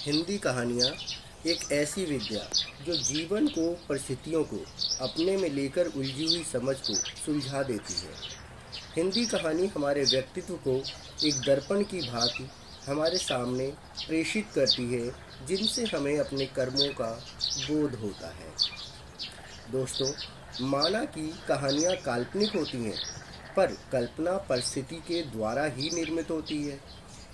हिंदी कहानियाँ एक ऐसी विद्या जो जीवन को परिस्थितियों को अपने में लेकर उलझी हुई समझ को सुलझा देती है। हिंदी कहानी हमारे व्यक्तित्व को एक दर्पण की भांति हमारे सामने प्रेषित करती है, जिनसे हमें अपने कर्मों का बोध होता है। दोस्तों, माना कि कहानियाँ काल्पनिक होती हैं, पर कल्पना परिस्थिति के द्वारा ही निर्मित होती है।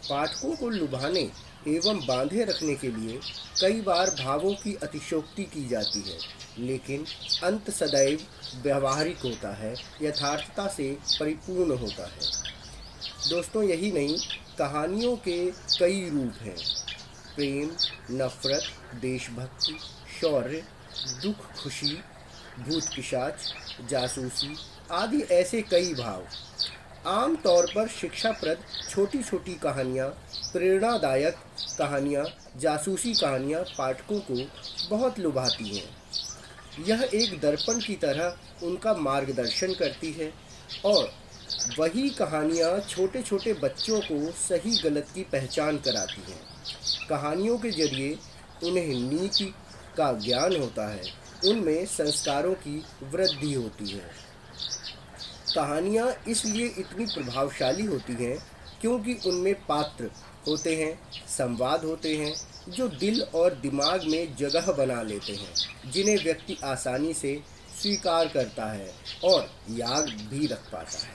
पाठकों को लुभाने एवं बांधे रखने के लिए कई बार भावों की अतिशयोक्ति की जाती है, लेकिन अंत सदैव व्यवहारिक होता है, यथार्थता से परिपूर्ण होता है। दोस्तों, यही नहीं, कहानियों के कई रूप हैं। प्रेम, नफरत, देशभक्ति, शौर्य, दुख, खुशी, भूत पिशाच, जासूसी आदि ऐसे कई भाव। आम तौर पर शिक्षाप्रद छोटी छोटी कहानियाँ, प्रेरणादायक कहानियाँ, जासूसी कहानियाँ पाठकों को बहुत लुभाती हैं। यह एक दर्पण की तरह उनका मार्गदर्शन करती है, और वही कहानियाँ छोटे छोटे बच्चों को सही गलत की पहचान कराती हैं। कहानियों के जरिए उन्हें नीति का ज्ञान होता है, उनमें संस्कारों की वृद्धि होती है। कहानियाँ इसलिए इतनी प्रभावशाली होती हैं क्योंकि उनमें पात्र होते हैं, संवाद होते हैं जो दिल और दिमाग में जगह बना लेते हैं, जिन्हें व्यक्ति आसानी से स्वीकार करता है और याद भी रख पाता है।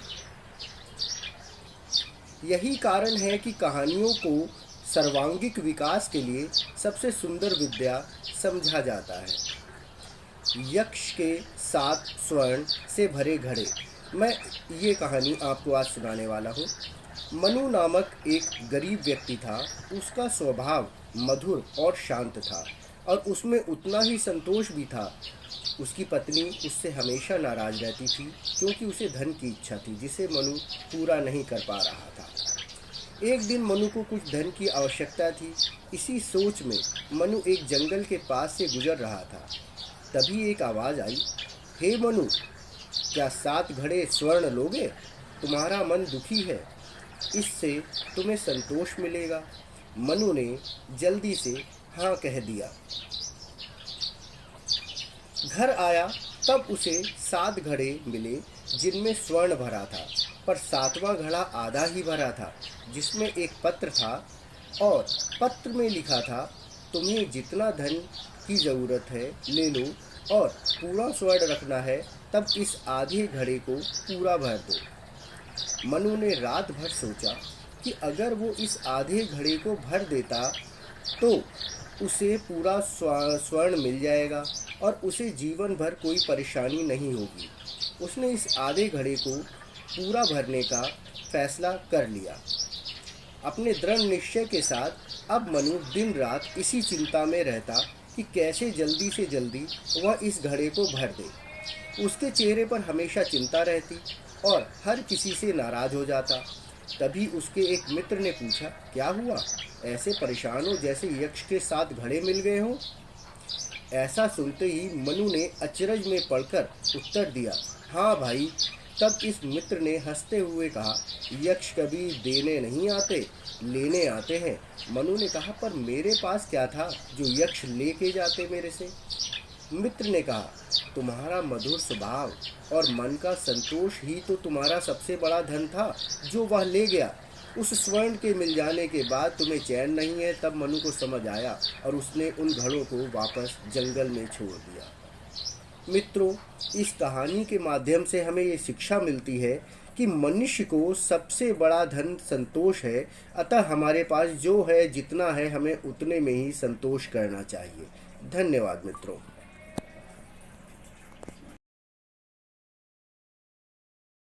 यही कारण है कि कहानियों को सर्वांगीण विकास के लिए सबसे सुंदर विद्या समझा जाता है। यक्ष के 7 स्वर्ण से भरे घड़े। मैं ये कहानी आपको आज सुनाने वाला हूँ। मनु नामक एक गरीब व्यक्ति था। उसका स्वभाव मधुर और शांत था, और उसमें उतना ही संतोष भी था। उसकी पत्नी उससे हमेशा नाराज रहती थी, क्योंकि उसे धन की इच्छा थी, जिसे मनु पूरा नहीं कर पा रहा था। एक दिन मनु को कुछ धन की आवश्यकता थी। इसी सोच में मनु एक जंगल के पास से गुजर रहा था। तभी एक आवाज़ आई, हे मनु, क्या 7 घड़े स्वर्ण लोगे? तुम्हारा मन दुखी है, इससे तुम्हें संतोष मिलेगा। मनु ने जल्दी से हाँ कह दिया। घर आया तब उसे 7 घड़े मिले, जिनमें स्वर्ण भरा था, पर 7वां घड़ा आधा ही भरा था, जिसमें एक पत्र था, और पत्र में लिखा था, तुम्हें जितना धन की ज़रूरत है ले लो, और पूरा स्वर्ण रखना है तब इस आधे घड़े को पूरा भर दो। मनु ने रात भर सोचा कि अगर वो इस आधे घड़े को भर देता तो उसे पूरा स्वर्ण मिल जाएगा और उसे जीवन भर कोई परेशानी नहीं होगी। उसने इस आधे घड़े को पूरा भरने का फैसला कर लिया। अपने दृढ़ निश्चय के साथ अब मनु दिन रात इसी चिंता में रहता कि कैसे जल्दी से जल्दी वह इस घड़े को भर दे। उसके चेहरे पर हमेशा चिंता रहती और हर किसी से नाराज हो जाता। तभी उसके एक मित्र ने पूछा, क्या हुआ? ऐसे परेशान हो जैसे यक्ष के 7 घड़े मिल गए हों। ऐसा सुनते ही मनु ने अचरज में पड़कर उत्तर दिया, हाँ भाई। तब इस मित्र ने हंसते हुए कहा, यक्ष कभी देने नहीं आते, लेने आते हैं। मनु ने कहा, पर मेरे पास क्या था जो यक्ष लेके जाते मेरे से? मित्र ने कहा, तुम्हारा मधुर स्वभाव और मन का संतोष ही तो तुम्हारा सबसे बड़ा धन था, जो वह ले गया। उस स्वर्ण के मिल जाने के बाद तुम्हें चैन नहीं है। तब मनु को समझ आया और उसने उन घड़ों को वापस जंगल में छोड़ दिया। मित्रों, इस कहानी के माध्यम से हमें ये शिक्षा मिलती है कि मनुष्य को सबसे बड़ा धन संतोष है। अतः हमारे पास जो है, जितना है, हमें उतने में ही संतोष करना चाहिए। धन्यवाद मित्रों।